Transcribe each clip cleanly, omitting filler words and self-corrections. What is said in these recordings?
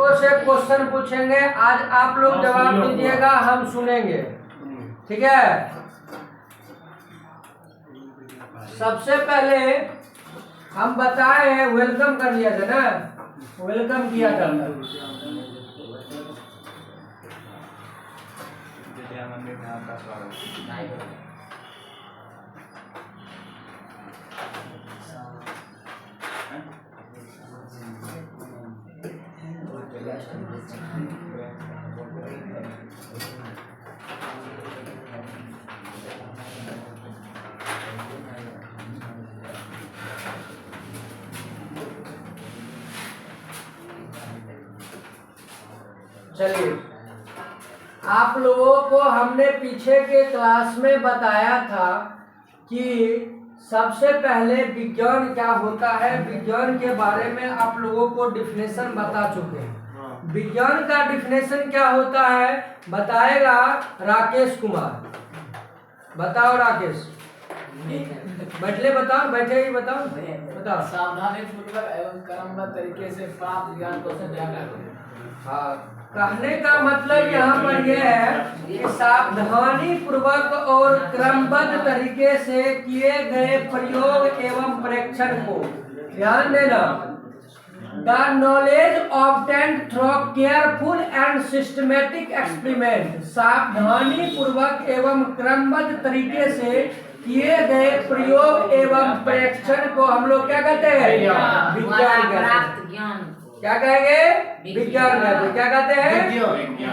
लोगों से क्वेश्चन पूछेंगे, आज आप लोग जवाब दीजिएगा, हम सुनेंगे, ठीक है। सबसे पहले हम बताए, वेलकम कर लिया था ना, वेलकम किया था। चलिए, आप लोगों को हमने पीछे के क्लास में बताया था कि सबसे पहले विज्ञान क्या होता है, विज्ञान के बारे में आप लोगों को डिफिनेशन बता चुके हैं। विज्ञान का डिफिनेशन क्या होता है बताएगा राकेश कुमार। बताओ राकेश, बैठले बताओ, बैठे ही बताओ, बताओ। सावधानी पूर्वक एवं क्रमबद्ध तरीके से प्राप्त ज्ञान को हाँ, कहने का मतलब यहाँ पर यह है कि सावधानी पूर्वक और क्रमबद्ध तरीके से किए गए प्रयोग एवं परीक्षण को ध्यान देना। The knowledge obtained through careful and systematic experiment. सावधानी पूर्वक एवं क्रमबद्ध तरीके से किए गए प्रयोग एवं परीक्षण को हम लोग क्या कहते हैं? विज्ञान कहते हैं। क्या कहेंगे? विज्ञान कहते हैं। क्या कहते हैं?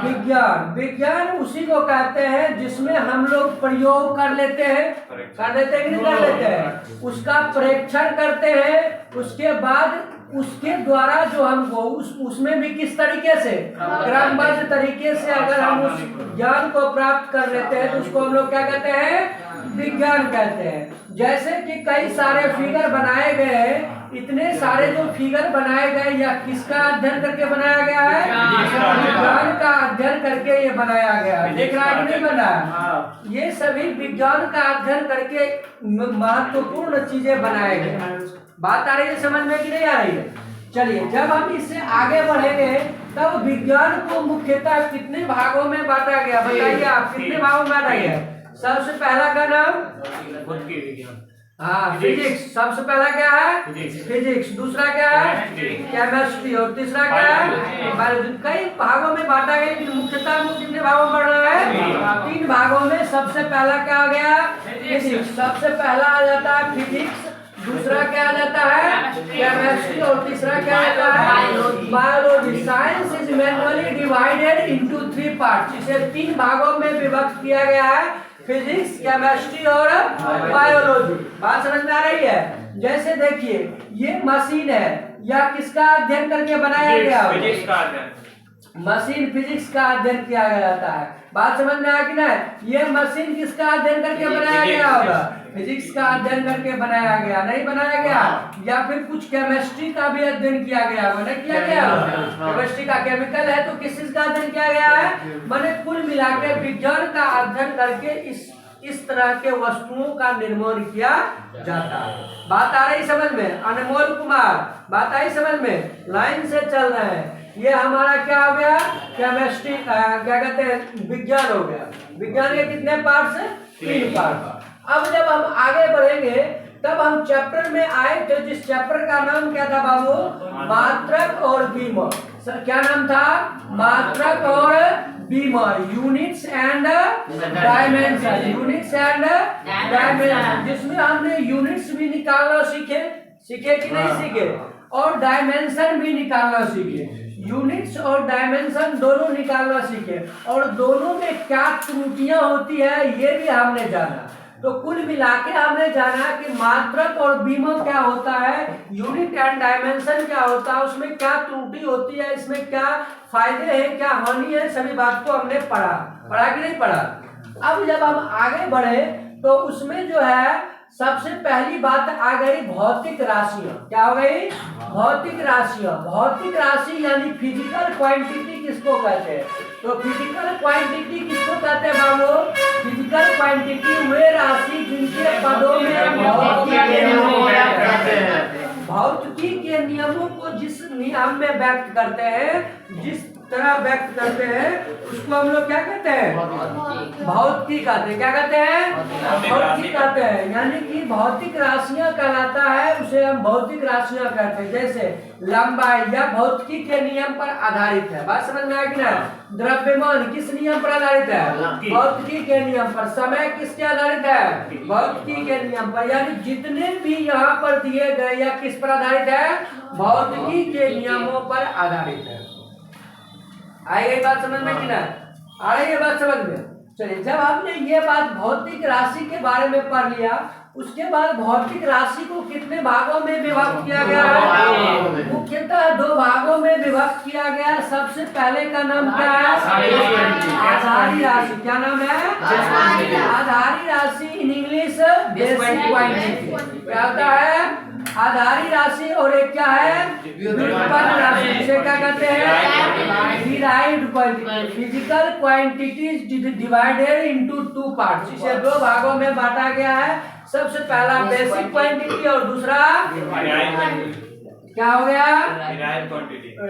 विज्ञान। विज्ञान उसी को कहते हैं जिसमें हम लोग प्रयोग कर लेते हैं, कि नहीं कर लेते हैं, उसका परीक्षण करते हैं, उसके बाद उसके द्वारा जो हमको उसमें भी किस तरीके से क्रमबद्ध तरीके से अगर हम उस ज्ञान को प्राप्त कर लेते हैं तो उसको हम लोग क्या कहते हैं? विज्ञान कहते हैं। जैसे कि कई सारे फिगर बनाए गए हैं, इतने सारे जो फिगर बनाए गए या किसका अध्ययन करके बनाया गया है? विज्ञान का अध्ययन करके ये बनाया गया है। देख रहा है कि नहीं बनाया? ये सभी विज्ञान का अध्ययन करके महत्वपूर्ण चीजें बनाए गए। बात आ रही है समझ में कि नहीं आ रही है? चलिए, जब हम इससे आगे बढ़ेंगे तब विज्ञान को मुख्यतः कितने भागों में बांटा गया बताइए आप, कितने भागों में बांटा गया? सबसे पहला का नाम हाँ फिजिक्स। सबसे पहला क्या है? फिजिक्स। दूसरा क्या है? केमिस्ट्री। और तीसरा क्या है? बायोलॉजी। कई भागों में बांटा गया, लेकिन मुख्यतः कितने भागों में बढ़ रहा है? 3 भागों में। सबसे पहला क्या आ गया? फिजिक्स। सबसे पहला आ जाता है फिजिक्स, दूसरा क्या आ जाता है? केमिस्ट्री, और तीसरा क्या आता है? Biology. Science is manually divided into 3 parts. इसे 3 भागों में विभक्त किया गया है, फिजिक्स, केमिस्ट्री और बायोलॉजी। बात समझ में आ रही है? जैसे देखिए, ये मशीन है, या किसका अध्ययन करके बनाया गया? फिजिक्स का अध्ययन। मशीन फिजिक्स का अध्ययन किया जाता है। बात समझ में आया कि नहीं? ये मशीन किसका अध्ययन करके बनाया गया होगा? फिजिक्स का अध्ययन करके बनाया गया, नहीं बनाया गया? या फिर कुछ केमिस्ट्री का भी अध्ययन किया गया होगा, नहीं किया गया? केमिस्ट्री का केमिकल है तो किस चीज का अध्ययन किया गया है? मैंने कुल मिलाकर विज्ञान का अध्ययन करके इस तरह के वस्तुओं का निर्माण किया जाता है। बात आ रही समझ में? अनमोल कुमार, बात आई समझ में? लाइन से चल रहे हैं। ये हमारा क्या हो गया? केमिस्ट्री, क्या कहते हैं, विज्ञान हो गया। विज्ञान के कितने पार्ट्स हैं? 3 पार्ट। अब जब हम आगे बढ़ेंगे तब हम चैप्टर में आए थे, जिस चैप्टर का नाम क्या था बाबू? मात्रक और बीमर। क्या नाम था? मात्रक और Beamer. Units and dimension. Units and dimension, जिसमें हमने यूनिट्स भी निकालना सीखे कि नहीं सीखे, और डायमेंशन भी निकालना सीखे। यूनिट्स और डायमेंशन दोनों निकालना सीखे, और दोनों में क्या त्रुटियां होती है ये भी हमने जाना। तो कुल मिला के हमने जाना कि मात्रक और बीमर क्या होता है, यूनिट एंड डायमेंशन क्या होता है, उसमें क्या त्रुटि होती है, इसमें क्या फायदे हैं, क्या हानि है, सभी बात को हमने पढ़ा कि नहीं पढ़ा? अब जब हम आगे बढ़े तो उसमें जो है सबसे पहली बात आ गई भौतिक राशियां। क्या हो गई? भौतिक राशियां। भौतिक राशि यानी फिजिकल क्वांटिटी किसको कहते हैं? तो फिजिकल क्वांटिटी किसको कहते हैं बाबू? फिजिकल क्वांटिटी वे राशि जिनके पदों में भौतिक भौतिकी के नियमों को जिस नियम में व्यक्त करते हैं, जिस तरह व्यक्त करते हैं, उसको हम लोग क्या कहते हैं? भौतिकी कहते हैं। क्या कहते हैं? भौतिकी कहते हैं। यानी कि भौतिक राशियां कहलाता है, उसे हम भौतिक राशियां कहते हैं। जैसे लंबाई या भौतिकी के नियम पर आधारित है। बात समझ में आया कि ना? द्रव्यमान किस नियम पर आधारित है? भौतिकी के नियम पर। समय किसके आधारित है? भौतिकी के नियम पर। यानी जितने भी यहाँ पर दिए गए या किस पर आधारित है? भौतिकी के नियमों पर आधारित है। आई गई बात समझ में कि ना? आ रही है बात समझ में? चलिए, जब हमने ये बात भौतिक राशि के बारे में पढ़ लिया, उसके बाद भौतिक राशि को कितने भागों में विभक्त किया गया है? मुख्यतः 2 भागों में विभक्त किया गया है। सबसे पहले का नाम क्या है? आधारी राशि। क्या नाम है? आधारी राशि इन इंग्लिश बेसिक क्वांटिटी। क्या होता है? आधारी राशि। और एक क्या है? व्युत्पन्न राशि। इसे क्या कहते हैं? Derived quantity. Physical quantities divided into 2 parts. इसे 2 भागों में बांटा गया है। सबसे पहला बेसिक क्वांटिटी और दूसरा क्या हो गया?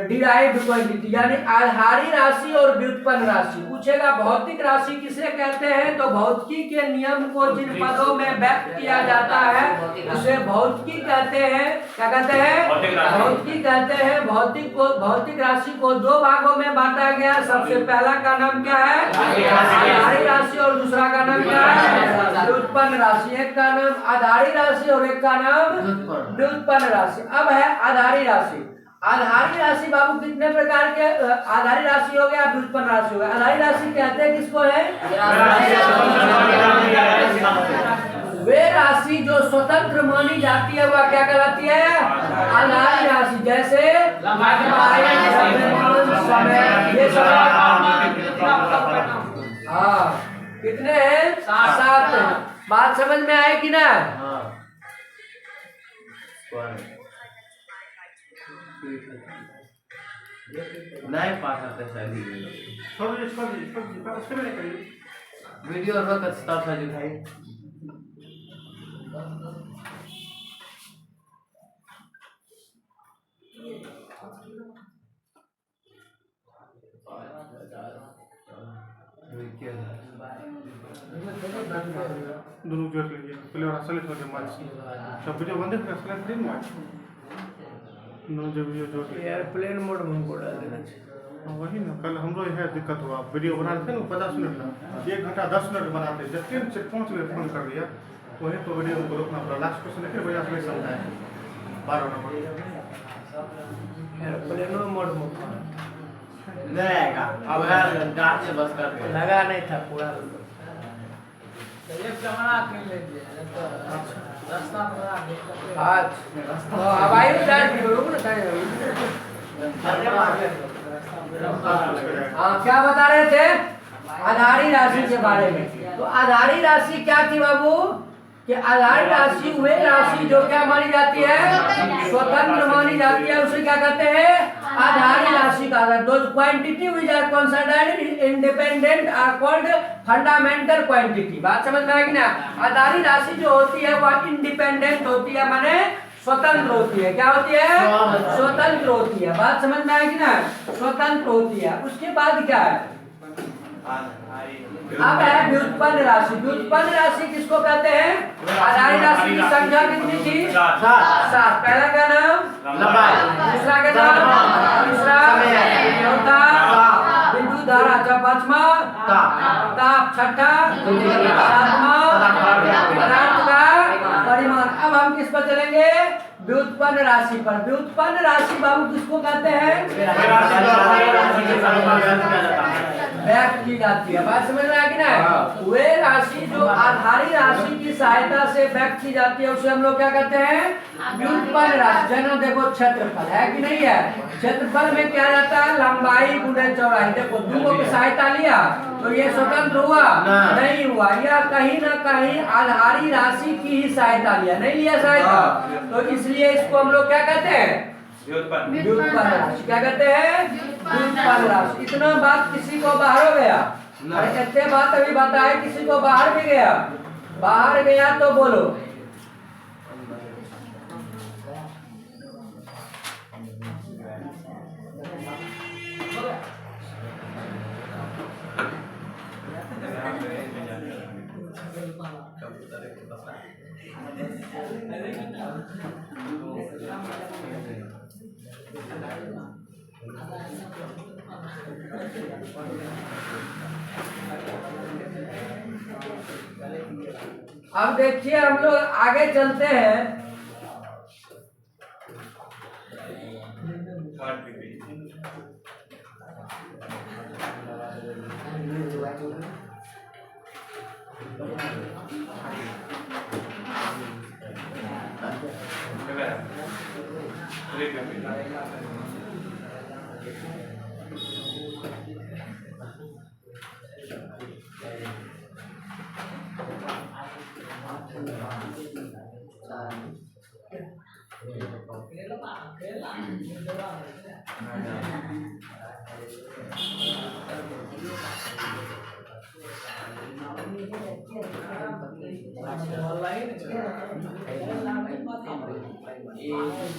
Derived quantity. यानी आधारी राशि और व्युत्पन्न राशि। पूछेगा भौतिक राशि किसे कहते हैं, तो भौतिकी के नियम को जिन पदों में व्यक्त किया जाता है उसे भौतिकी कहते हैं। क्या कहते हैं? भौतिकी कहते हैं। भौतिक राशि को 2 भागों में बांटा गया। सबसे पहला का नाम क्या है? आधारी राशि और दूसरा का नाम क्या है? व्युत्पन्न राशि। एक का नाम आधारी राशि और एक का नाम व्युत्पन्न राशि। अब है आधारी राशि। आधारी राशि बाबू कितने प्रकार के आधारी राशि हो गया, व्युत्पन्न राशि हो गया। आधारी राशि कहते हैं किसको है? वे राशि जो स्वतंत्र मानी जाती है वह क्या कहलाती है? आधारी राशि। जैसे ये सब। हाँ, कितने हैं? 7 हैं। बात समझ में आए कि ना? नहीं पा सकते सर वीडियो और तब सर दिखाई। दोनों जोड़ लीजिए पहले और असली थोड़े मार्च सब वीडियो बंद है असली प्लेन मार्च दोनों जो वीडियो जोड़ लीजिए एयरप्लेन मोड में डाल देना। वही ना, कल हम लोग है दिक्कत हुआ। वीडियो बनाते थे ना 50 मिनट का, 1 घंटा 10 मिनट बनाते, जब 3 से 5 मिनट फोन कर दिया वही तो वीडियो को रोकना पड़ा। लास्ट क्वेश्चन फिर वजह से नहीं समझाया 12 नंबर एयरप्लेन मोड में नहीं आएगा। अब गाँव से बस कर लगा नहीं था पूरा। एक कैमरा के ले दिया तो रास्ता पर आज अब आयु स्टार्ट करो ना। हाँ, क्या बता रहे थे? आधारी राशि के बारे में। तो आधारी राशि क्या थी बाबू? कि आधारी राशि वे राशि जो क्या मानी जाती है? स्वतंत्र मानी जाती है। उसे क्या कहते हैं? आधारी राशि का। Those quantity which are considered independent are called fundamental quantity. बात समझ में आएगी ना? आधारी राशि जो होती है वह इंडिपेंडेंट होती है, माने स्वतंत्र होती है। क्या होती है? स्वतंत्र होती है। बात समझ में आएगी ना? स्वतंत्र होती है। उसके बाद क्या है? अब है व्युत्पन्न राशि। व्युत्पन्न राशि किसको कहते हैं? आधारी राशि की संख्या कितनी थी? 7। पहला का नाम लंबाई, दूसरा का नाम, तीसरा चौथा बिंदु धारा, पांचवा ताप, छठा सातवां पदार्थ का परिमाण। अब हम किस पर चलेंगे? व्युत्पन्न राशि पर। व्युत्पन्न राशि बाबू किसको कहते हैं? व्यक्त की जाती है। बात समझ में आ गई ना? वे राशि जो आधारी राशि की सहायता से व्यक्त की जाती है उसे हम लोग क्या कहते हैं? व्युत्पन्न राशि। जना देखो क्षेत्रफल है कि नहीं है? क्षेत्रफल में क्या रहता है? लंबाई गुणे चौड़ाई। देखो दोनों की सहायता लिया तो ये स्वतंत्र हुआ? नहीं हुआ। या कहीं ना कहीं आधारी राशि की ही सहायता लिया, नहीं लिया सहायता, तो इसलिए इसको हम लोग क्या कहते हैं? व्युत्पन्न राशि। क्या कहते हैं? व्युत्पन्न राशि। इतना बात किसी को बाहर हो गया? अरे इतने बात अभी बताए, किसी को बाहर भी गया? बाहर गया तो बोलो। अब देखिए हम लोग आगे चलते हैं।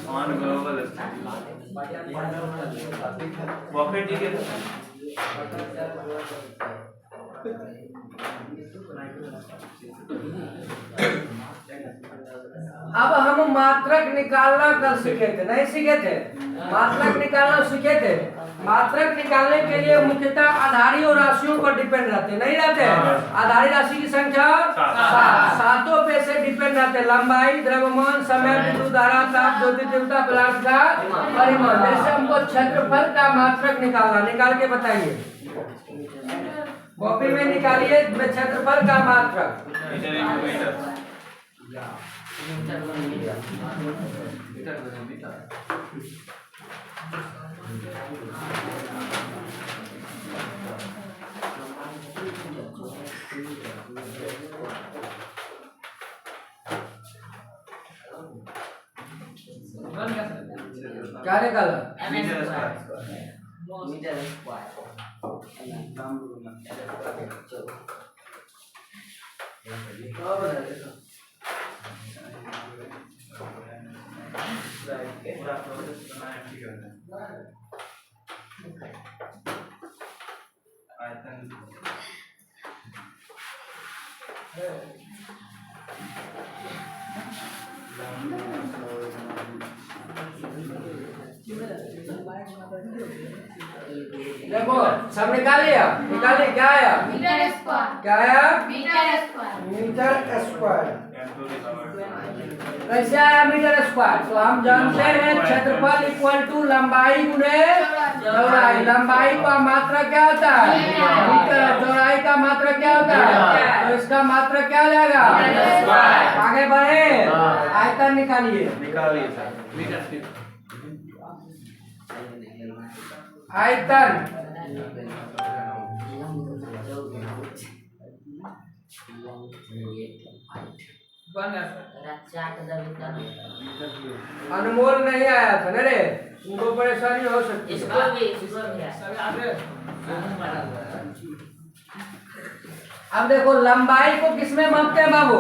On global pocket ठीक अब हम मात्रक निकालना कल सीखे थे, नहीं सीखे थे? मात्रक निकालना सीखे थे। मात्रक निकालने के लिए मुख्यतः आधारी और राशियों पर डिपेंड रहते, नहीं रहते? आधारी राशि की संख्या सातों पे से डिपेंड रहते। लंबाई, द्रव्यमान, समय, विद्युत धारा, ताप, ज्योति तीव्रता, पदार्थ का परिमाण। जैसे हमको क्षेत्रफल का मात्रक निकालना, निकाल के बताइए। कॉपी में निकालिए क्षेत्रफल का मात्रक। क्या निकाला? देखो सब निकाल लिया, निकालिए। क्या आया? Metre square. क्या आया? Metre square. Metre square. कैसे आया मीटर स्क्वायर? तो हम जानते हैं क्षेत्रफल इक्वल टू लंबाई गुणे चौड़ाई। लंबाई का मात्रा क्या होता है? मीटर। चौड़ाई का मात्रा क्या होता है? तो इसका मात्रा क्या हो जाएगा? आगे बढ़े, आयतन निकालिए। आयतन अनमोल नहीं आया था ना रे, उनको परेशानी हो सकती है। अब देखो लंबाई को किसमें मापते हैं बाबू?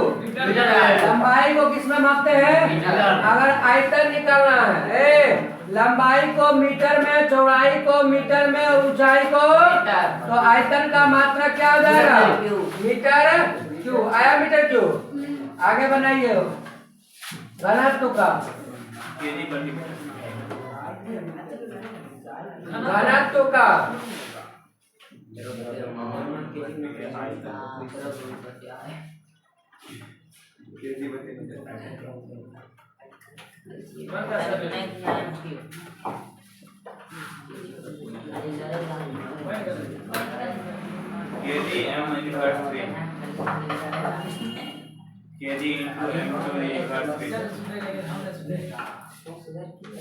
लंबाई को किसमें मापते हैं? अगर आयतन निकालना है, लंबाई को मीटर में, चौड़ाई को मीटर में और ऊंचाई को, तो आयतन का मात्रा क्या हो जाएगा? Metre cube. आया मीटर क्यूब। आगे बनाइए घनत्व का। घनत्व का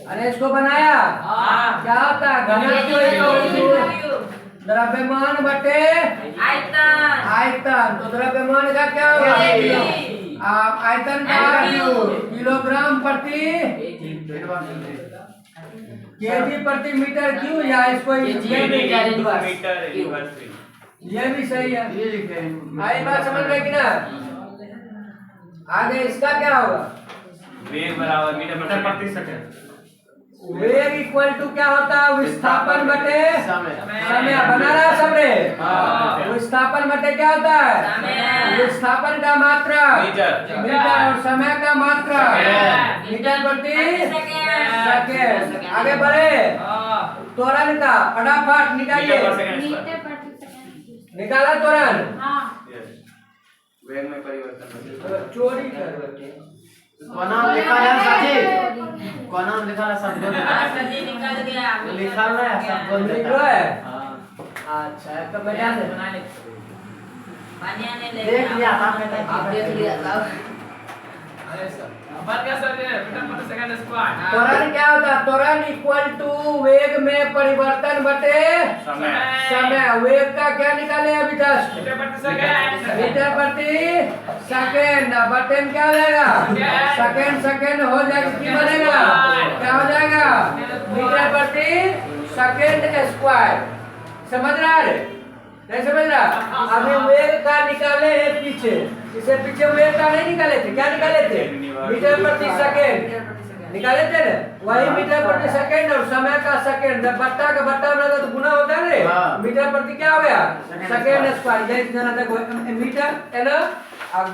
अरे इसको बनाया क्या होता है? घनत्व द्रव्यमान बटे आयतन। तो द्रव्यमान का क्या होगा? आयतन का किलोग्राम प्रति केजी प्रति मीटर क्यूब, या इसको ये भी सही है। आई बात समझ रहे कि ना? आगे इसका क्या होगा? वेग बराबर मीटर प्रति सेकंड। वेग इक्वल टू क्या होता है? विस्थापन बटे समय। बना रहा सबरे? विस्थापन बटे क्या होता है? विस्थापन का मात्रा मीटर और समय का मात्रा मीटर प्रति सेकेंड। आगे बढ़े, त्वरण का फटाफट निकालिए। मीटर प्रति सेकंड। निकाला त्वरण। हाँ। वेग में परिवर्तन। चोरी कर रहे कौन नाम लिखा है साथी? कौन नाम लिखा है सब बोल? सजी निकल गया। लिखा हुआ है सब बोल लिख देता लो है। हाँ। अच्छा तो बढ़िया से बना ले। पानी आने ले। देख लिया था मैंने। आप देख लिया था। अरे सर बन गया सर ये मीटर प्रति सेकंड स्क्वायर। त्वरण क्या होता है? त्वरण इक्वल टू वेग में परिवर्तन बटे समय। वेग का क्या निकाले अभी जस्ट? मीटर प्रति सेकंड। मीटर प्रति सेकंड बटे में क्या हो जाएगा? सेकंड हो जाएगा। क्या बनेगा? क्या हो जाएगा? मीटर प्रति सेकंड स्क्वायर। समझ रहा है? नहीं समझ रहा? अभी वेग का निकाले हैं पीछे। इसे पीछे वेग का नहीं निकाले थे। क्या निकाले थे? मीटर प्रति सेकंड निकाले थे ना। वही मीटर प्रति सेकंड और समय का सेकंड। जब बट्टा का बट्टा होना तो गुना होता है रे। मीटर प्रति क्या हो गया? Second square. ये जाना देखो मीटर है ना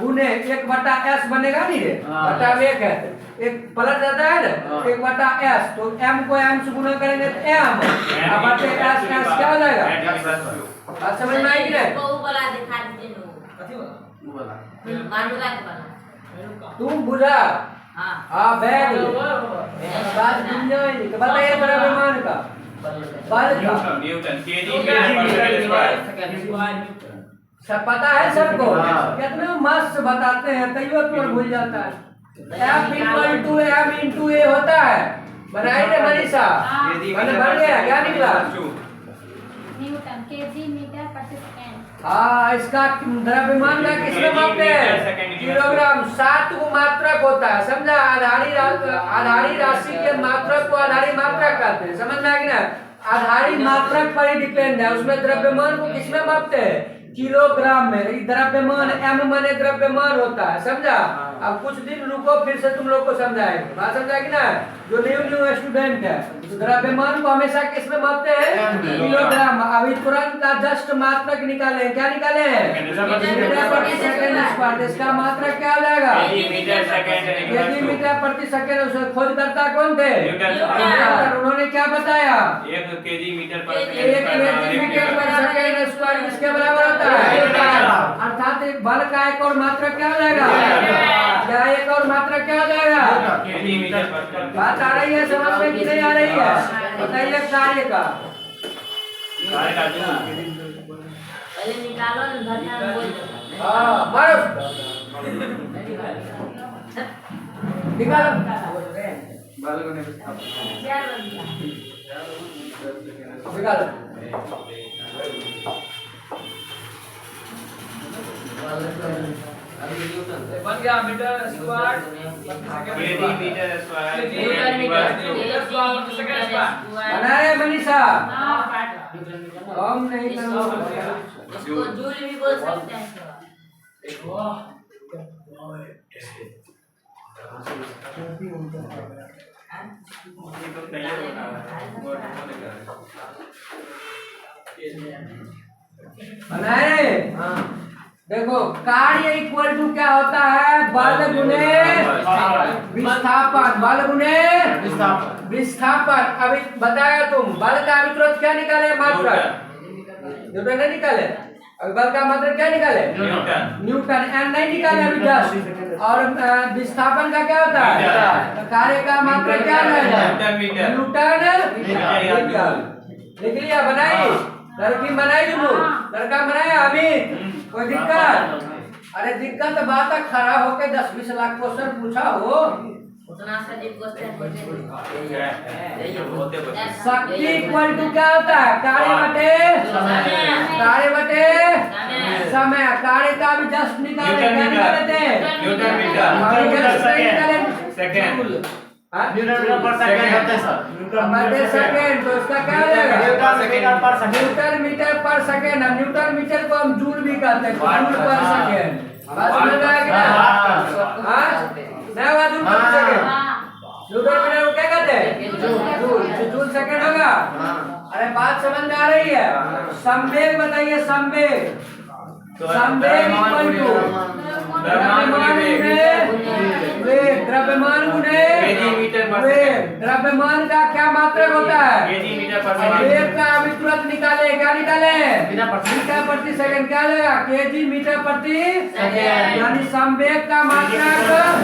गुने 1/s बनेगा नहीं रे। बट्टा में 1 है। एक पलट जाता है ना 1/s तो m को m से गुना करेंगे तो m अब बटे s क्या हो जाएगा? बात समझ में आई कि नहीं? वो वाला दिखा दीजिए लो। कथी बोला? वो वाला। मांडूरा के वाला। तुम बुझा हाँ। हाँ बैग बात दुनिया का बताइए द्रव्यमान का बल का न्यूटन केजी मीटर स्क्वायर। सब पता है सबको। हाँ। कितने मस्त बताते हैं तैयो तो भूल जाता है। F equal to m into a होता है। बनाई रे मनीषा। बन गया क्या निकला? न्यूटन केजी मीटर प्रति सेकंड। हाँ इसका द्रव्यमान का किसमें मापते हैं? किलोग्राम। 7 को मात्रक होता है समझा? आधारी राशि के मात्रक को आधारी मात्रक कहते हैं। समझ में आ गया? आधारी मात्रक पर ही डिपेंड है। उसमें द्रव्यमान को किसमें मापते हैं? किलोग्राम में। द्रव्यमान m माने द्रव्यमान होता है समझा? अब कुछ दिन रुको फिर से तुम लोग को समझाएंगे। बात समझा कि ना? जो न्यू स्टूडेंट है तो द्रव्यमान को हमेशा किसमें मापते हैं? किलोग्राम। अभी तुरंत का जस्ट मात्रक निकाले। क्या निकाले हैं? मीटर प्रति सेकंड स्क्वायर। इसका मात्रक क्या हो जाएगा? Metre second. केजी मीटर प्रति सेकंड। उसमें खोजकर्ता कौन थे? न्यूटन। उन्होंने क्या बताया? 1 केजी मीटर पर एक केजी मीटर पर सेकंड स्क्वायर किसके बराबर होता है? अर्थात एक बल का एक और मात्रक क्या हो जाएगा? क्या एक और मात्रक क्या हो जाएगा? केजी मीटर पर। बात आ रही है समझ में कि नहीं आ रही है? बताइए कार्य का। पहले निकालो ना धरना बोल दो। हाँ मारो निकालो। बाल को नहीं क्या बन गया? निकालो। बन गया metre square. KG metre square. Metre square प्रति सेकंड स्क्वायर। बना रहे मनीषा? हाँ। हम नहीं करूँगा। इसको जूल भी बोल सकते हैं। बनाए? देखो कार्य इक्वल टू क्या होता है? बल गुने विस्थापन। बल गुने विस्थापन। अभी बताया तुम बल का अभिक्रोध क्या निकाले? मात्रक न्यूटन नहीं निकाले। अभी बल का मात्रक क्या निकाले? न्यूटन। एन नहीं निकाले अभी जस्ट। और विस्थापन का क्या होता है? तो कार्य का मात्रक क्या है? न्यूटन। लिख लिया? बनाई? लड़की बनाई तुम? लड़का बनाया? अमित कोई दिक्कत? अरे दिक्कत बात है खड़ा होके 10-20 लाख क्वेश्चन पूछा हो। उतना सा जी क्वेश्चन शक्ति इक्वल टू क्या होता है? कार्य बटे समय। कार्य का भी जस्ट निकाले। क्या निकाले थे? Newton metre second. न्यूटन पर सेकंड होता है सर। बटे सेकंड। तो इसका क्या हो जाएगा? न्यूटन मीटर पर सेकंड। न्यूटन मीटर पर सेकंड। न्यूटन मीटर को हम जूल भी कहते हैं। जूल पर सेकंड। बात समझ में आया कि ना? हाँ नहीं हुआ जूल पर सेकंड? न्यूटन मीटर को क्या कहते हैं? जूल सेकंड होगा। अरे बात समझ में आ रही है? संवेग बताइए। संवेग इक्वल टू द्रव्यमान गुणे वेग, द्रव्यमान गुणे केजी मीटर पर वेग। सेकंड। द्रव्यमान का क्या मात्रक होता है? केजी मीटर पर और सेकंड। वेग का अभी तुरंत निकाले, क्या निकाले? मीटर प्रति मीटर प्रति सेकंड। क्या आएगा? केजी मीटर प्रति सेकंड। यानी संवेग का मात्रक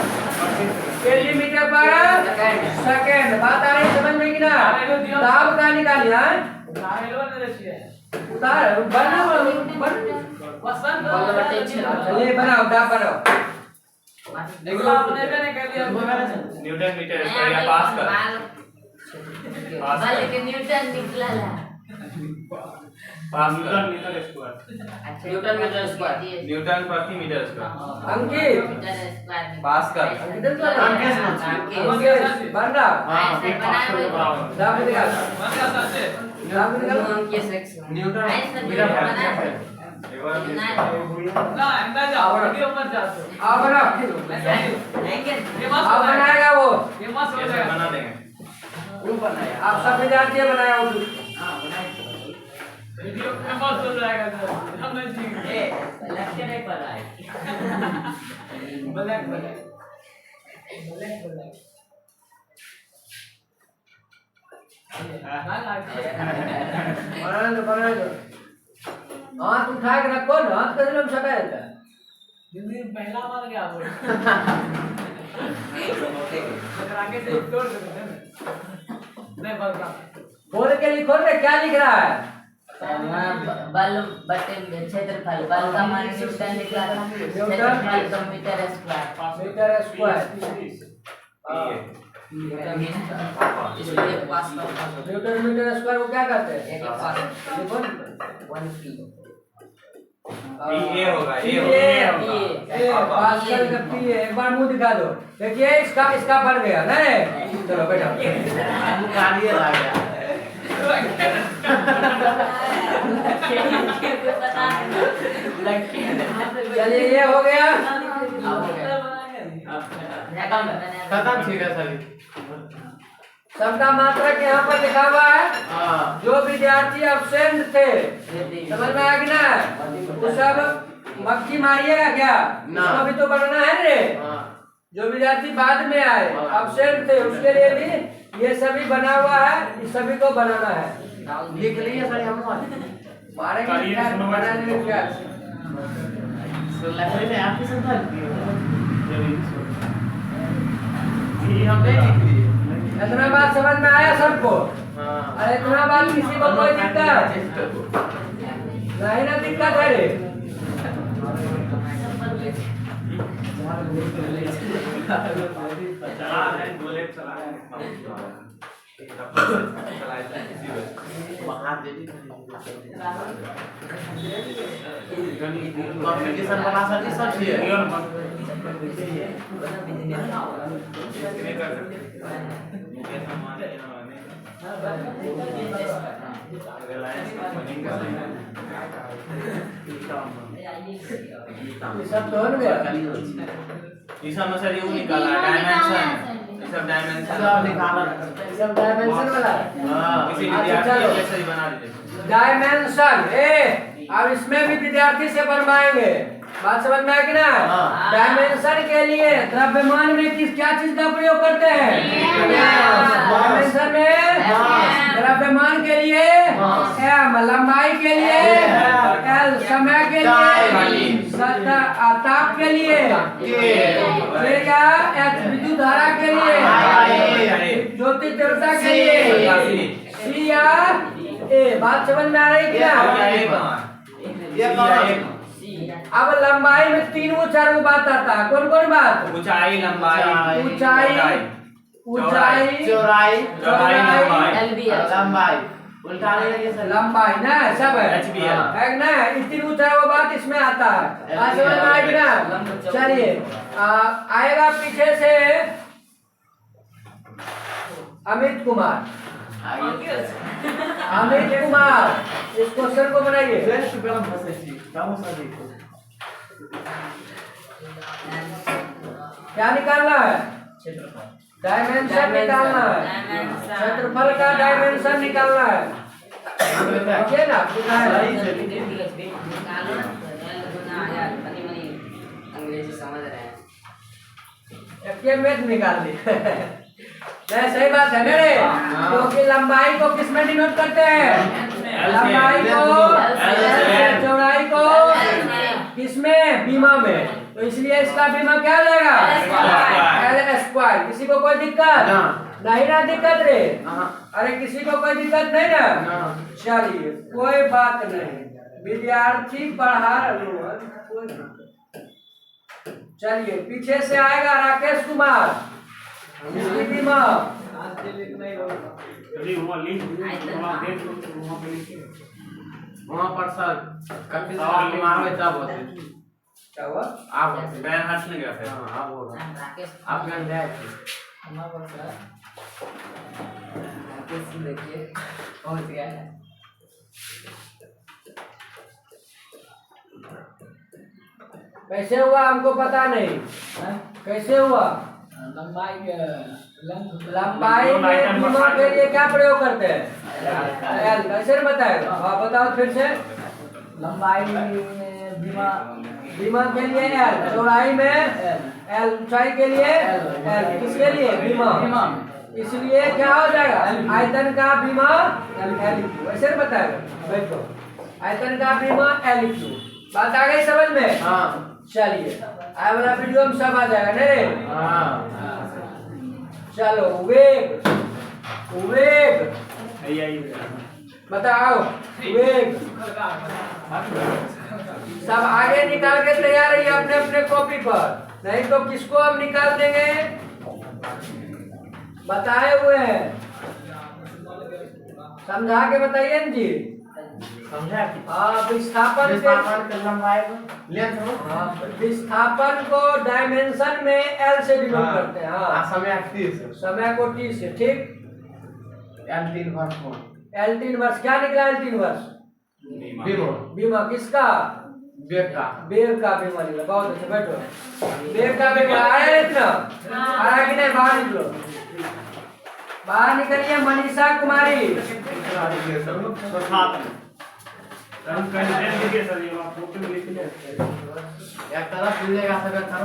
केजी मीटर पर सेकंड। बात आ रही है समझ में कि ना? दाब का निकालिए हाँ? उतार बना चलिए बनाओ, दाब बनाओ। न्यूटन मीटर स्क्वायर या पास्कल। बाल के न्यूटन निकला ला। Pascal newton metre square. Newton प्रति मीटर स्क्वायर। अंकित मीटर स्क्वायर। पास्कल अंकित बन रहा हाँ एक पास को बराबर दाब निकाल, दाब निकाल। न्यूटन मीटर आप बना, आप बनाएगा वो, बना देंगे। आप सब विद्यार्थी बनाया वो। बना दो। हाथ उठा के रखो ना, हाथ कैसे हम सटा देता है? पहला मार गया वो आगे से तोड़ दो नहीं बलता बोल के लिखो ना, क्या लिख रहा है? बल बटे क्षेत्रफल, बल का मान न्यूटन निकला था। क्षेत्रफल तो मीटर स्क्वायर। Metre square. इसलिए पास्कल। न्यूटन मीटर स्क्वायर को क्या कहते हैं? एक पास्कल लिखो ना। 1 किलो। ये होगा, ये ये पास्कल का पी है। एक बार मुंह दिखा दो, देखिए इसका बढ़ गया नहीं? चलो बैठो। गाड़ी ला गया चलिए ये हो गया। खत्म ठीक है सर सबका मात्रक यहाँ पर लिखा हुआ है। हाँ जो विद्यार्थी अब्सेंट थे, समझ में आया कि ना? वो सब मक्खी मारिएगा क्या? ना। उसको भी तो बनाना है रे। हाँ जो विद्यार्थी बाद में आए, अब्सेंट थे, उसके लिए भी ये सभी बना हुआ है, इस सभी को बनाना है। लिख लिए सर हम मारेंगे क्या? बनाने में क्या? लकड़ी में आपकी संभाल ये हम नहीं लिख लिए इतना बात समझ में आया सबको? हाँ अरे इतना बात किसी को कोई दिक्कत नहीं ना? दिक्कत है रे। कॉम्पिटिशन वाला सर जी सब चाहिए सब तो हो गया। ये सब में सर ये निकाला डायमेंशन, ये सब डायमेंशन सब निकाला सब डायमेंशन वाला है। हाँ किसी अच्छा, विद्यार्थी चलो। जैसे ही बना दीजिए। डायमेंशन अब इसमें भी विद्यार्थी से बनवाएंगे। बात समझ में आया कि ना? हाँ। डायमेंशन के लिए द्रव्यमान में क्या चीज का प्रयोग करते हैं? डायमेंशन में द्रव्यमान के लिए m, लंबाई के लिए l, समय के लिए ताप के लिए h, विद्युत धारा के लिए ज्योति तीव्रता के लिए c या a। बात समझ में आ रही है क्या? ये कौन अब लंबाई में 3 वो 4 वो बात आता है। कौन कौन बात? ऊंचाई, लंबाई, ऊंचाई, ऊंचाई, चौड़ाई LBL। लंबाई उल्टा नहीं सर लंबाई ना सब है HBL। है ना? इस 3 वो 4 वो बात इसमें आता है। बात समझ में आएगी ना? चलिए आएगा पीछे से अमित कुमार। अमित कुमार इस क्वेश्चन को बनाइए। क्या निकालना है? डायमेंशन निकालना है। क्षेत्रफल का डायमेंशन निकालना है। देखिए ना, लिखा है। अंग्रेजी समझ रहे हैं। में निकाल दी नहीं, सही बात है मेरे, क्योंकि लंबाई को किस में डिनोट करते हैं? लंबाई को L, चौड़ाई को किसमें? बीमा में। तो इसलिए इसका बीमा क्या हो जाएगा? L square. किसी को कोई दिक्कत नहीं ना? दिक्कत रे? अरे किसी को कोई दिक्कत नहीं ना? चलिए कोई बात नहीं, विद्यार्थी पढ़ा चलिए पीछे से आएगा राकेश कुमार, इसकी बीमा वहाँ पर सर कभी मारो तब होते क्या हुआ? आप बैन हट नहीं गया फिर। हाँ आप होगा राकेश आप यहाँ ले आए राकेश देखिए पहुंच गया है। कैसे हुआ हमको पता नहीं, कैसे हुआ? लंबाई लंबाई में बीमा के लिए क्या प्रयोग करते हैं? L। कैसे बताएगा? हाँ बताओ फिर से। लंबाई में बीमा के लिए L, चौड़ाई में L, ऊंचाई के लिए L, किसके लिए? बीमा। इसलिए क्या हो जाएगा? आयतन का बीमा L, वैसे बताएगा। बैठो, आयतन का बीमा L। बात आ गई समझ में? हाँ चलिए आए वाला वीडियो में सब आ जाएगा नहीं? चलो वेग, वेग बताओ, वेग सब आगे निकाल के तैयार रहिए अपने अपने कॉपी पर, नहीं तो किसको हम निकाल देंगे? बताए हुए हैं, समझा के बताइए न जी। समझा? हाँ विस्थापन के लंबाई लेंथ हो। हाँ विस्थापन को डायमेंशन में L से डिनोट करते हैं। हाँ समय 30 समय को T से, ठीक। L3 वर्ष हो। L3 वर्ष क्या निकला? L3 वर्ष बीमा बीमा किसका? बेग का बीमा निकला। बहुत अच्छा, बैठो। बेग का बीमा आया इतना? आया कि नहीं? बाहर निकलो, बाहर निकलिए। मनीषा कुमारी, एक तरफ मिलेगा सब एक तरफ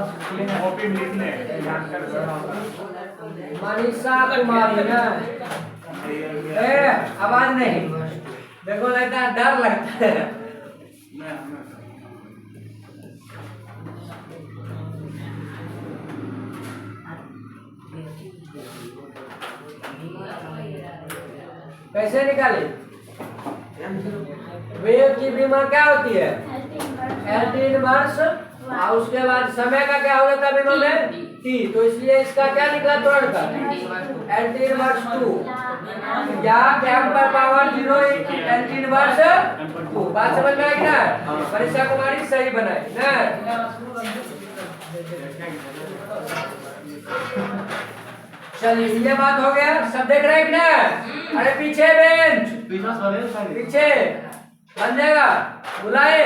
मनीषा कुमारी ना? आवाज नहीं, देखो लगता है डर लगता है। कैसे निकाले? वेग की बीमा क्या होती है? L3 वर्ष, और उसके बाद समय का क्या हो जाता है बीमा में? T। तो इसलिए इसका क्या निकला तुरंत का? L3 वर्ष 2 या कैम पर पावर 0 L3 वर्ष 2। बात समझ में आई ना? मनीषा कुमारी सही बनाई ना? चलिए ये बात हो गया, सब देख रहे हैं कि ना? अरे पीछे बेंच, पीछे बन जाएगा, बुलाए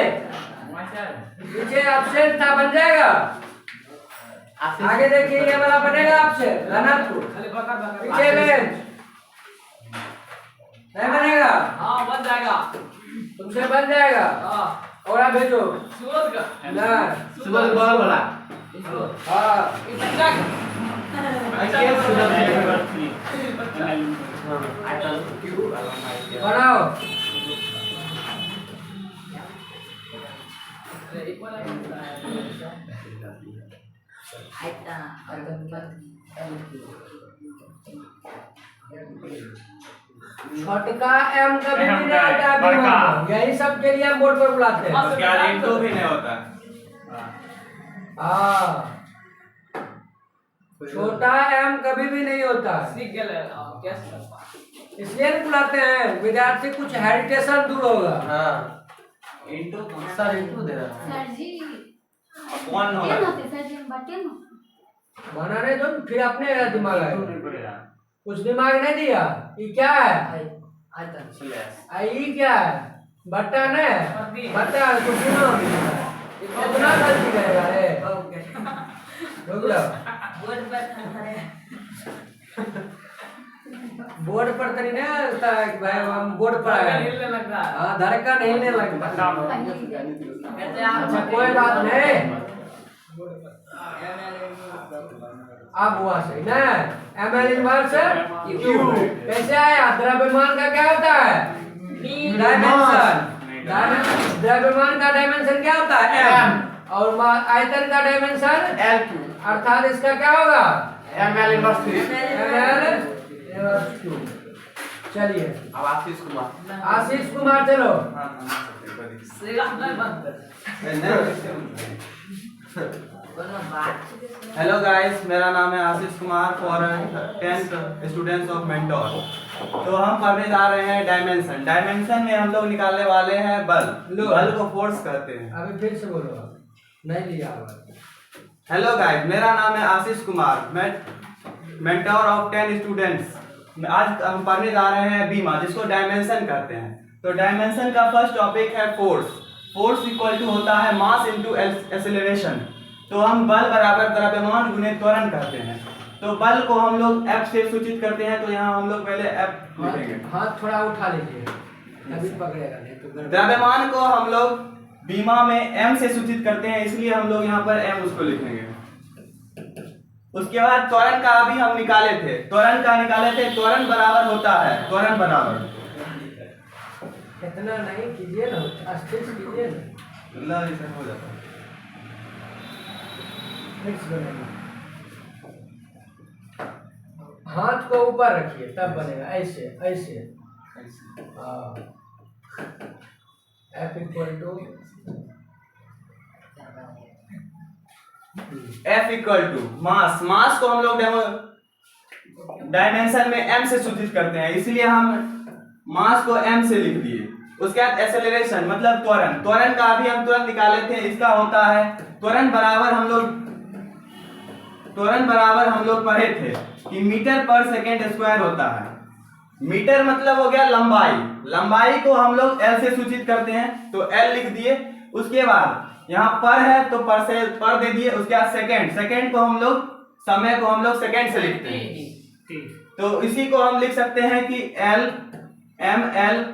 पीछे एब्सेंट था, बन जाएगा। आगे देखिए ये वाला बनेगा आपसे को पीछे बेंच नहीं बनेगा? हाँ बन जाएगा, तुमसे बन जाएगा। और आप भेजो ना सुबह वाला। हाँ बनाओ। छोटका M कभी भी नहीं आता बीमा में। यही सब के लिए हम बोर्ड पर बुलाते हैं। क्या इंटू भी नहीं होता? हाँ छोटा M कभी भी नहीं होता, सीख गए कैसे? इसलिए नहीं बुलाते हैं, विद्यार्थी कुछ हेरिटेशन दूर होगा। हाँ इंटू सर इंटू दे रहा सर जी कौन होगा? टेन होते सर जी, बटे ना बनाने दो फिर अपने दिमाग आएगा। कुछ दिमाग नहीं दिया? ये क्या है? ये क्या है? बट्टा नहीं बट्टा तो सुनो, इतना गलती करेगा रे। रुक जाओ, बोर्ड पर तरी नहीं आता है भाई, हम बोर्ड पर आए। हिलने लग रहा है। हाँ धड़कन हिलने लगता है। अच्छा कोई बात नहीं, अब हुआ सही ना, ml इनवर्स क्यू। कैसे आया? द्रव्यमान का क्या होता है? डायमेंशन। द्रव्यमान का डायमेंशन क्या होता है? m। और आयतन का डायमेंशन L2 अर्थात इसका क्या होगा? ml inverse 3। ml inverse Q. चलिए अब आशीष कुमार। आशीष कुमार चलो। हेलो गाइस, मेरा नाम है Ashish Kumar for 10th students of Mentor. तो हम पढ़ने जा रहे हैं डायमेंशन। डायमेंशन में हम लोग निकालने वाले हैं बल। बल को फोर्स कहते हैं। अभी फिर से बोलो, नहीं लिया हुआ। हेलो गाइस, मेरा नाम है आशीष कुमार, मैं मेंटोर ऑफ 10 स्टूडेंट्स। आज हम पढ़ने जा रहे हैं बीमा, जिसको डायमेंशन कहते हैं। तो डायमेंशन का फर्स्ट टॉपिक है फोर्स। फोर्स इक्वल टू होता है मास इनटू एक्सेलरेशन। तो हम बल बराबर द्रव्यमान गुने त्वरण कहते हैं। तो बल को हम लोग F से सूचित करते हैं। तो यहाँ हम लोग पहले F लिखेंगे। हाथ थोड़ा उठा लीजिए, अभी पकड़ेगा नहीं तो द्रव्यमान को हम लोग बीमा में M से सूचित करते हैं, इसलिए हम लोग यहाँ पर M उसको लिखेंगे। उसके बाद त्वरण का अभी हम निकाले थे, त्वरण बराबर होता है, त्वरण बराबर इतना नहीं कीजिए ना, अस्थिर कीजिए ना। अल्लाह ऐसा हो जाता है। फिक्स बनेगा। हाथ को ऊपर रखिए तब बनेगा, ऐसे ऐसे। F equal to mass. Mass को हम लोग डायमेंशन में M से सूचित करते हैं, इसलिए हम मास को M से लिख दिए। उसके बाद एक्सेलरेशन मतलब त्वरण। त्वरण का अभी हम तुरंत निकाले थे, इसका होता है त्वरण बराबर हम लोग पढ़े थे कि मीटर पर सेकेंड स्क्वायर होता है। मीटर मतलब हो गया लंबाई। लंबाई को हम लोग L से सूचित करते हैं, तो L लिख दिए। उसके बाद यहाँ पर है तो पर से पर दे दिए। उसके बाद सेकेंड, सेकेंड को हम लोग समय को हम लोग सेकेंड से लिखते हैं। तो इसी को हम लिख सकते हैं कि L ml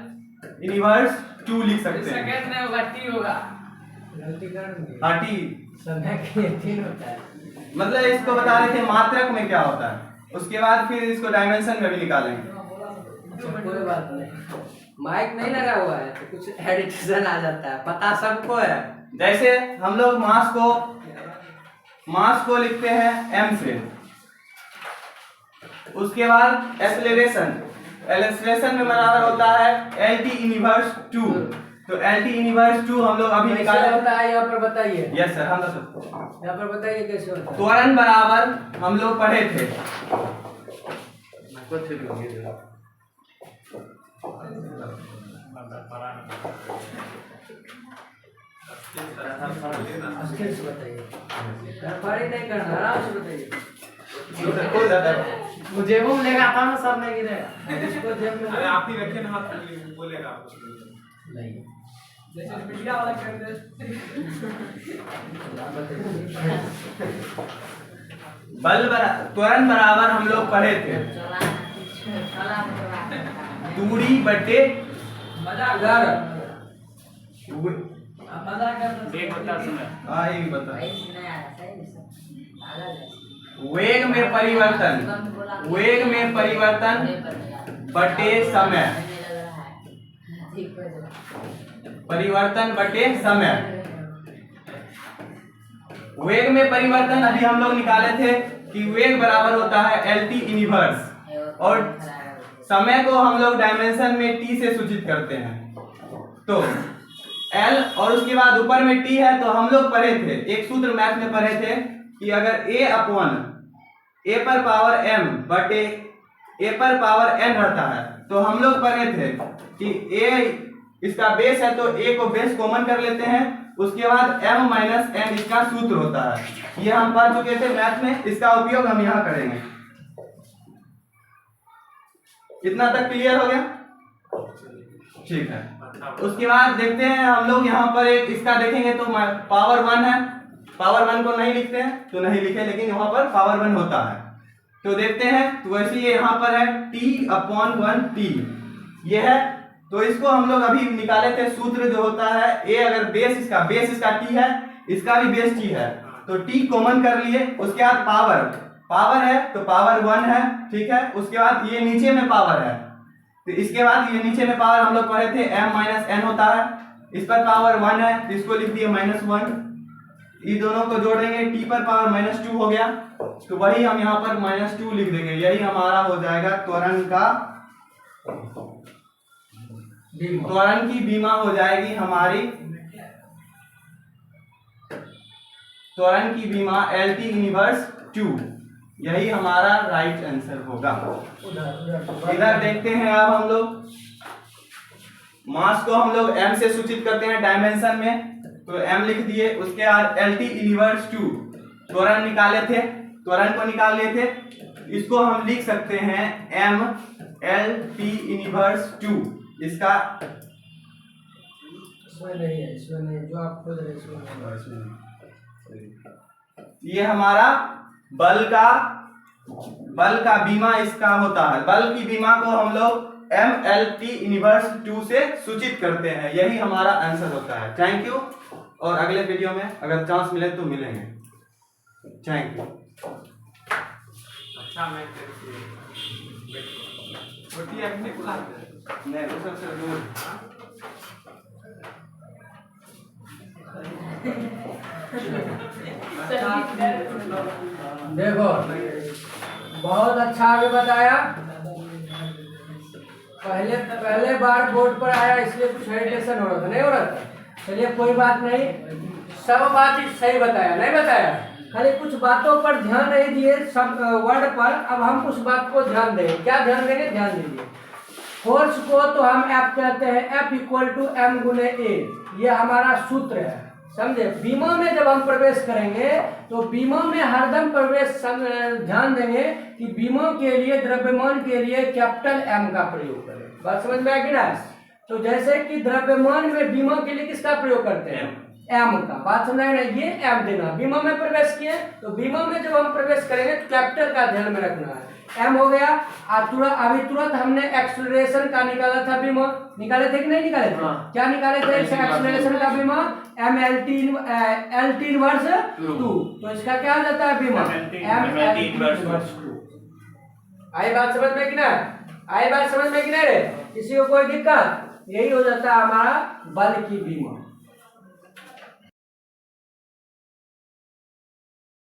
इनवर्स 2 लिख सकते हैं। सेकंड में होगा टी होगा। गलती कर दी। टी समय के 3 होता है। मतलब इसको बता रहे थे मात्रक में क्या होता है। उसके बाद फिर इसको डायमेंशन में भी निकालेंगे। कोई बात नहीं, माइक नहीं लगा हुआ है तो कुछ एडिटेशन आ जाता है, पता सबको है। जैसे हम लोग मास को लिखते हैं M से। उसके बाद एक्सेलरेशन में बराबर होता है LT इनवर्स 2। तो LT इनवर्स 2 हम लोग अभी कैसे निकाले। होता है यहाँ पर बताइए। यस सर, हम यहाँ पर बताइए कैसे होता है। त्वरण बराबर हम लोग पढ़े थे। अस्थिर से बताइए, गड़बड़ी नहीं करना, आराम से बताइए। मुझे वो लेगा था ना, सब नहीं गिरेगा। इसको जेब में अरे आप ही रखिए ना हाथ, बोलेगा आपको। नहीं जैसे मीडिया वाला कहते हैं। त्वरण बराबर हम लोग पढ़े थे दूरी बटे मजाक इधर मजाक करते ये भी बता। वेग में परिवर्तन बटे समय। वेग में परिवर्तन अभी हम लोग निकाले थे कि वेग बराबर होता है LT इनवर्स, और समय को हम लोग डायमेंशन में T से सूचित करते हैं। तो L और उसके बाद ऊपर में T है। तो हम लोग पढ़े थे, एक सूत्र मैथ में पढ़े थे कि अगर A पर पावर m बटे A पर पावर n रहता है, तो हम लोग पढ़े थे कि A इसका बेस है तो A को बेस कॉमन कर लेते हैं। उसके बाद m माइनस n इसका सूत्र होता है। ये हम पढ़ चुके थे मैथ में, इसका उपयोग हम यहाँ करेंगे। कितना तक क्लियर हो गया? ठीक है। उसके बाद देखते हैं हम लोग यहाँ पर एक इसका देखेंगे तो पावर 1 है। पावर 1 को नहीं लिखते हैं तो नहीं लिखे, लेकिन यहाँ पर पावर 1 होता है। तो देखते हैं, तो वैसे ये यहाँ पर है T/1T ये है। तो इसको हम लोग अभी निकाले थे। सूत्र जो होता है A, अगर बेस इसका T है, इसका भी बेस T है, तो टी कॉमन कर लिए, उसके बाद पावर है तो पावर 1 है, ठीक है। उसके बाद ये नीचे में पावर है, तो इसके बाद ये नीचे में पावर हम लोग पढ़े थे m माइनस n होता है, इस पर पावर 1 है तो इसको लिख दिए -1। ये दोनों को जोड़ देंगे, t पर पावर -2 हो गया, तो वही हम यहाँ पर -2 लिख देंगे। यही हमारा हो जाएगा त्वरण की बीमा हो जाएगी हमारी, त्वरण की बीमा LT इनवर्स 2। यही हमारा राइट आंसर होगा। इधर देखते हैं अब हम लोग मास को हम लोग m से सूचित करते हैं डायमेंशन में, तो m लिख दिए। उसके बाद LT इनवर्स 2 त्वरण निकाले थे, त्वरण को निकाल लिए थे, इसको हम लिख सकते हैं m LT इनवर्स 2। इसका इसमें नहीं है, इसमें नहीं, जो आप खोज रहे हैं इसमें नहीं। ये हमारा बल का बीमा इसका होता है। बल की बीमा को हम लोग MLT इनवर्स 2 से सूचित करते हैं। यही हमारा आंसर होता है। थैंक यू, और अगले वीडियो में अगर चांस मिले तो मिलेंगे। Thank you. अच्छा मैं छोटी अपने बुलाते हैं नहीं वो सबसे दूर। देखो बहुत अच्छा आगे बताया। पहले बार बोर्ड पर आया इसलिए कुछ हेजिटेशन हो रहा था, नहीं हो रहा था। चलिए कोई बात नहीं, सब बात सही बताया, नहीं बताया, खाली कुछ बातों पर ध्यान नहीं दिए, सब वर्ड पर। अब हम कुछ बात को ध्यान देंगे। क्या ध्यान देंगे? ध्यान दीजिए। फोर्स को तो हम F कहते हैं, F इक्वल टू M गुने A, ये हमारा सूत्र है, समझे। बीमा में जब हम प्रवेश करेंगे तो बीमा में हरदम प्रवेश ध्यान देंगे कि बीमा के लिए, द्रव्यमान के लिए कैपिटल M का प्रयोग करें। बात समझ में आएगी ना? तो जैसे कि द्रव्यमान में बीमा के लिए किसका प्रयोग करते हैं? M का। बात समझ में? ये M देना। बीमा में प्रवेश किए तो बीमा में जब हम प्रवेश करेंगे तो कैपिटल का ध्यान में रखना है। M हो गया। अभी तुरंत हमने एक्सेलरेशन का निकाला था बीमा, निकाले थे कि नहीं निकाले थे? क्या निकाले थे एक्सेलरेशन का बीमा? LT inverse 2। तो इसका क्या हो जाता है बीमा? MLT inverse 2। आई बात समझ में कि ना? आई बात समझ में कि नहीं रे? किसी को कोई दिक्कत? यही हो जाता है हमारा बल की बीमा।